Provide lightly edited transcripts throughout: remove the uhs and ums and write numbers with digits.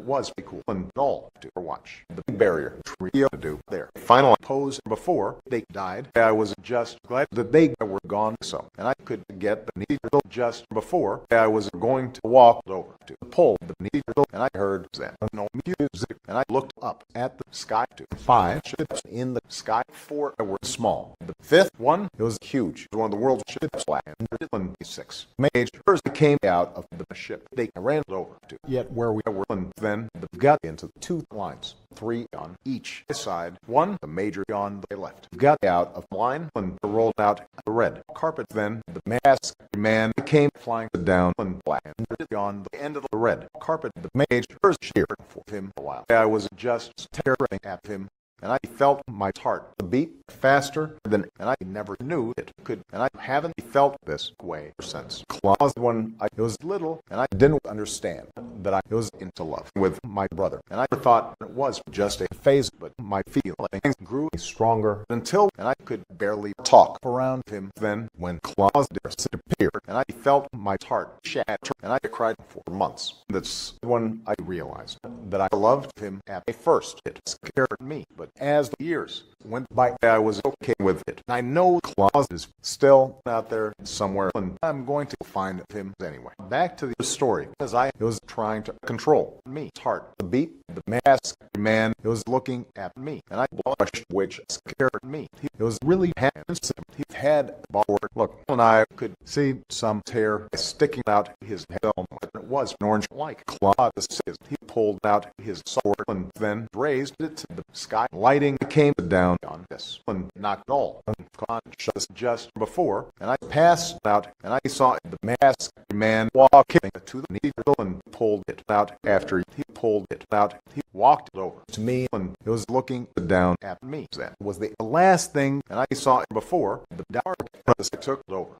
it was cool and all to watch. The big barrier trio to do their final pose before they died. I was just glad that they were gone so, and I could get the needle just before I was going to walk over to pull the needle, and I heard that no music, and I looked up at the sky to 5 ships in the sky. 4 were small. The 5th one, it was huge. It was one of the world's ships landed in 6 majors came out of the ship. They ran over to yet where we were, and then got into 2 lines, 3 on each side. 1, the major on the left, got out of line and rolled out the red carpet. Then the masked man came flying down and landed on the end of the red carpet. The major cheered for him a while. I was just staring at him, and I felt my heart beat faster than, and I never knew it could, and I haven't felt this way since. Claus, when I was little, and I didn't understand that I was into love with my brother, and I thought it was just a phase, but my feelings grew stronger until, and I could barely talk around him. Then, when Claus disappeared, and I felt my heart shatter, and I cried for months. That's when I realized that I loved him at first. It scared me, but as the years went by, I was okay with it. I know Claus is still out there somewhere, and I'm going to find him anyway. Back to the story, as I was trying to control me. Heart, the beat, the masked man was looking at me, and I blushed, which scared me. He was really handsome. He had a backward look, and I could see some hair sticking out his helmet. It was orange like Claus. He pulled out his sword and then raised it to the sky. Lighting came down on this and knocked all unconscious just before, and I passed out, and I saw the masked man walking to the needle and pulled it out. After he pulled it out, he walked over to me and he was looking down at me. That was the last thing, and I saw before the darkness took over.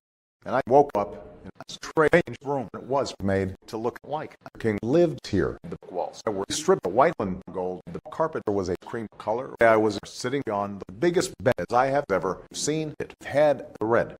And I woke up in a strange room. It was made to look like a king lived here. The walls were stripped of white and gold. The carpet was a cream color. I was sitting on the biggest bed I have ever seen. It had a red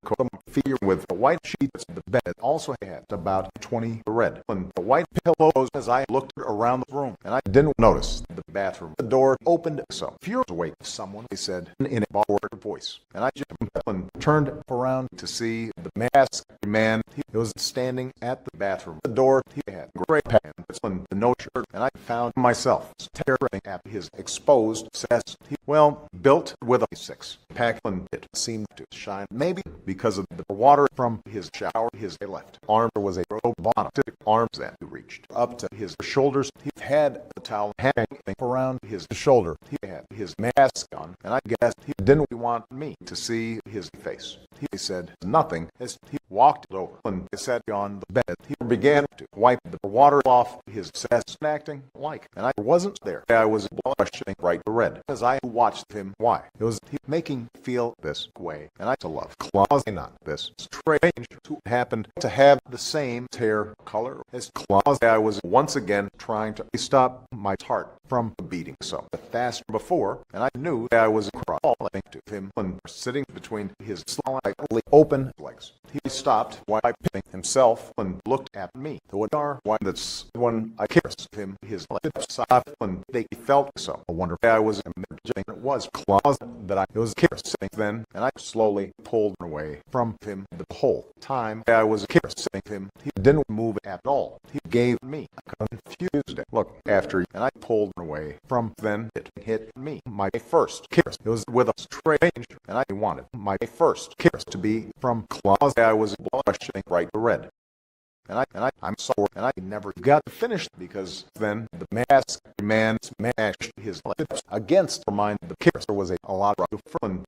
fear with the white sheets. The bed also had about 20 red and the white pillows. As I looked around the room, and I didn't notice the bathroom. The door opened so. Furious awake, someone said in a backward voice. And I jumped up and turned around to see the masked man. He was standing at the bathroom. The door, he had gray pants and no shirt, and I found myself staring at his exposed chest. He well built with a 6-pack, and it seemed to shine. Maybe because of the water from his shower. His left arm was a robotic arm that reached up to his shoulders. He had a towel hanging around his shoulder. He had his mask on, and I guessed he didn't want me to see his face. He said nothing as he walked over and sat on the bed. He began to wipe the water off his chest, acting like, and I wasn't there. I was blushing bright red as I watched him. Why? It was he making me feel this way, and I to love Claus. Not this strange who happened to have the same hair color as Claus. I was once again trying to stop my heart from beating so fast before, and I knew I was crawling to him and sitting between his slightly open legs. He stopped, wiping himself, and looked at me. The one that's when I kissed him, his lips soft, and they felt so wonderful. I was imagining it was Claus that I was kissing then, and I slowly pulled away from him. The whole time I was kissing him, he didn't move at all. He gave me a confused look after, and I pulled away from. Then it hit me. My first kiss. It was with a stranger, and I wanted my first kiss to be from Claus. I was blushing bright red. I'm sorry, and I never got to finish because then the masked man smashed his lips against mine. The kiss was a lot of fun.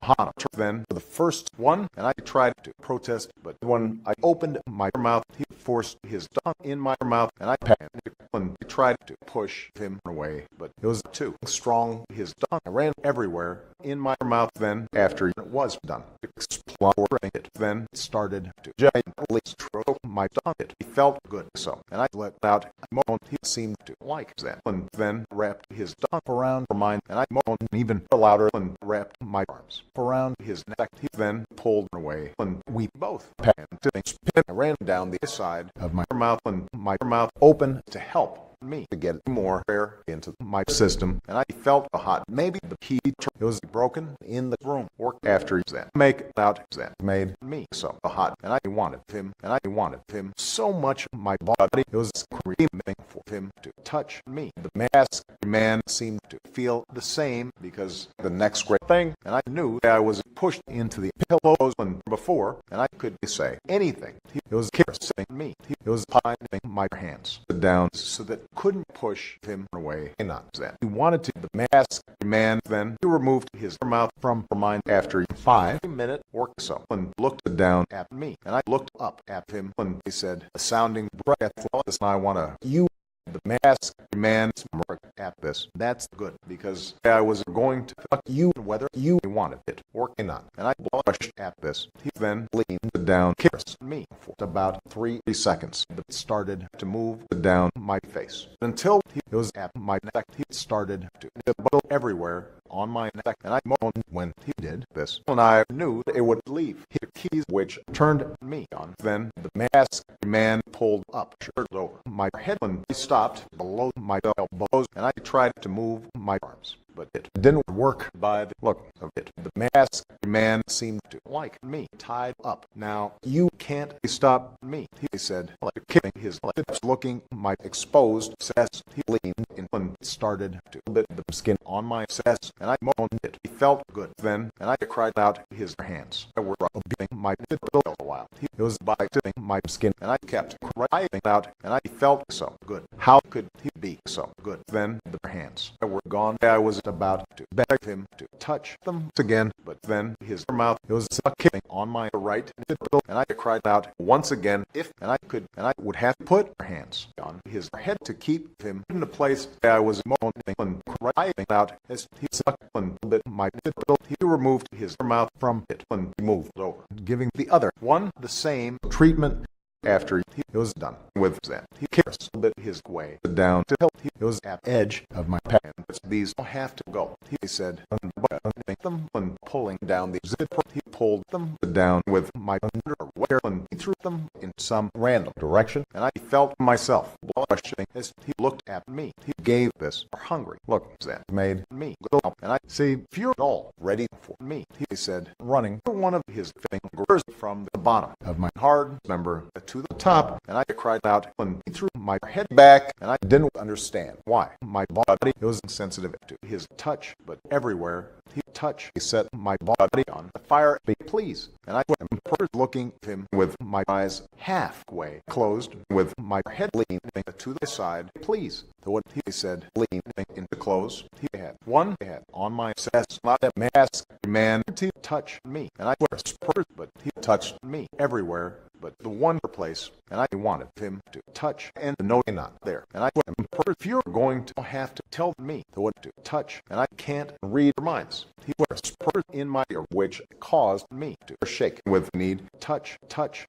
Then for the first one, and I tried to protest, but when I opened my mouth, he forced his tongue in my mouth, and I panicked and I tried to push him away, but it was too strong. His tongue ran everywhere in my mouth. Then, after it was done, exploring it, then started to gently stroke my tongue. It felt good, so, and I let out a moan. He seemed to like that, and then wrapped his tongue around mine, and I moaned even louder and wrapped my arms around his neck. He then pulled away, and we both panted. Spit ran down the side of my mouth, and my mouth opened to help me to get more air into my system, and I felt hot. Maybe the key was broken in the room, or after that. Make it out that made me so hot, and I wanted him so much. My body was screaming for him to touch me. The masked man seemed to feel the same, because the next great thing, and I knew that I was pushed into the pillows before, and I could say anything. He was kissing me. He was putting my hands down so that I couldn't push him away. Not that he wanted to. The masked man then he removed his mouth from mine after 5 minutes or so, and looked down at me, and I looked up at him, and he said, a sounding breathless, I want to you. The masked man smirked at this. That's good, because I was going to fuck you whether you wanted it or not. And I blushed at this. He then leaned down, kissed me for about 3 seconds, but started to move down my face. Until he was at my neck, he started to bubble everywhere on my neck, and I moaned when he did this. And I knew that it would leave. He keys which turned me on. Then the masked man pulled up, shirt over my head, and he stopped below my elbows, and I tried to move my arms, but it didn't work by the look of it. The masked man seemed to like me tied up. Now, you can't stop me, he said, like kicking his lips, looking my exposed chest. He leaned in and started to bit the skin on my chest, and I moaned it. He felt good then, and I cried out his hands. I were rubbing my nipple a while. He was biting my skin, and I kept crying out, and I felt so good. How could he be so good? Then the hands were gone. I was about to beg him to touch them again, but then his mouth was kicking on my right nipple, and I cried out once again if and I could, and I would have put hands on his head to keep him in the place. I was moaning and crying out as he sucked and bit my nipple. He removed his mouth from it and moved over, giving the other one the same treatment. After he was done with that, he kissed his way down to help. He was at the edge of my pants. These have to go, he said, unbuttoning them and pulling down the zipper. He pulled them down with my underwear, and he threw them in some random direction, and I felt myself blushing as he looked at me. He gave this hungry look that made me go up, and I see if you're all ready for me, he said, running one of his fingers from the bottom of my hard member to the top, and I cried out, and he threw my head back, and I didn't understand why. My body was sensitive to his touch, but everywhere he touched, he set my body on fire. Please. And I was looking at him with my eyes halfway closed, with my head leaning to the side. Please. What he said, leaning into close, he had one head on my chest, not a masked man to touch me, and I whispered, but he touched me everywhere but the one place, and I wanted him to touch, and no, not there. And I whispered, if you're going to have to tell me what to touch, and I can't read your minds. He whispered in my ear, which caused me to shake with need, touch,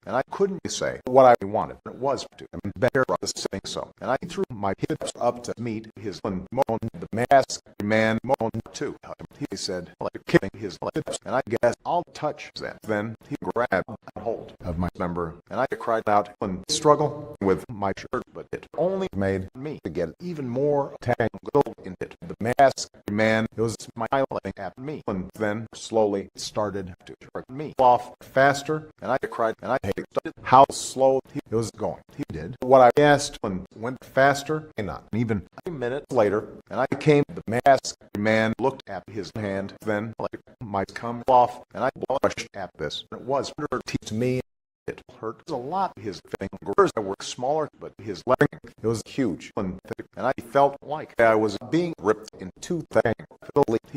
and I couldn't say what I wanted. It was to better saying so, and I threw my hips up to meet his moan. The masked man moaned too. He said, like kicking his lips, and I guess I'll touch that. Then he grabbed hold of my member, and I cried out and struggled with my shirt, but it only made me to get even more tangled in it. The masked man was smiling at me, and then slowly started to jerk me off faster, and I cried, and I hated how slow he was going. He did what I asked and went faster, and not even a minute later, and I came. The masked man looked at his hand, then let my come off, and I blushed at this. It was to me. It hurt a lot. His fingers were smaller, but his leg was huge and thick, and I felt like I was being ripped in two things.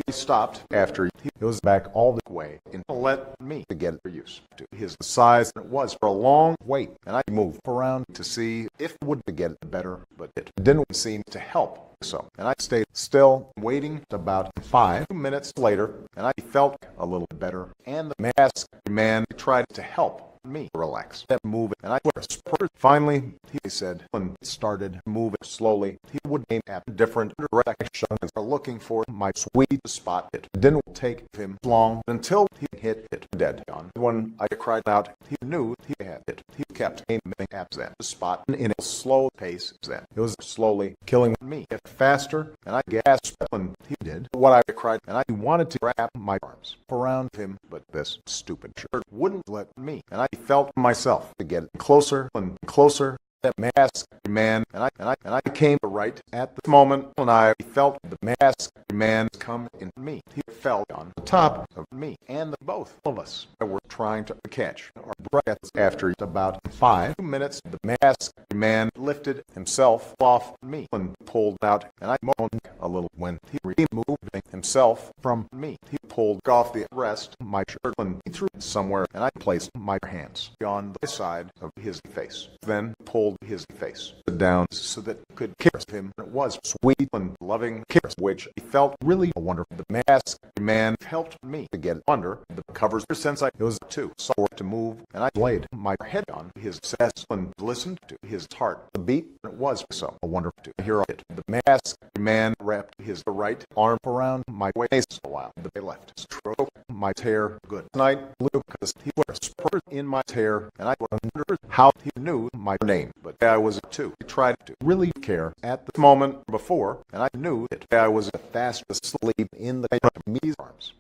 He stopped after he was back all the way and let me to get used to his size. It was for a long wait, and I moved around to see if it would get better, but it didn't seem to help. So, and I stayed still, waiting about 5 minutes later, and I felt a little better, and the masked man tried to help me relax, kept moving, and I whispered. Finally, he said, and started moving slowly. He would aim at different directions, looking for my sweet spot. It didn't take him long until he hit it dead on. When I cried out, he knew he had it. He kept aiming at that spot in a slow pace. Then it was slowly killing me. It faster, and I gasped when he did what I cried, and I wanted to wrap my arms around him, but this stupid shirt wouldn't let me, and I felt myself to get closer and closer. That masked man, and I came right at the moment when I felt the masked man come in me. He fell on the top of me, and both of us were trying to catch our breaths. After about 5 minutes, the masked man lifted himself off me and pulled out, and I moaned a little when he removed himself from me. He pulled off the rest of my shirt and he threw it somewhere, and I placed my hands on the side of his face, then pulled his face down so that I could kiss him. It was sweet and loving kiss, which I felt really wonderful. The masked man helped me to get under the covers since I was too sore to move, and I laid my head on his chest and listened to his heart beat. It was so wonderful to hear it. The masked man wrapped his right arm around my waist a while. They left. Stroked my hair. Good night, Lucas. He whispered in my hair, and I wondered how he knew my name. But I was too. I tried to really care at the moment before, and I knew that I was fast asleep in the me's arms.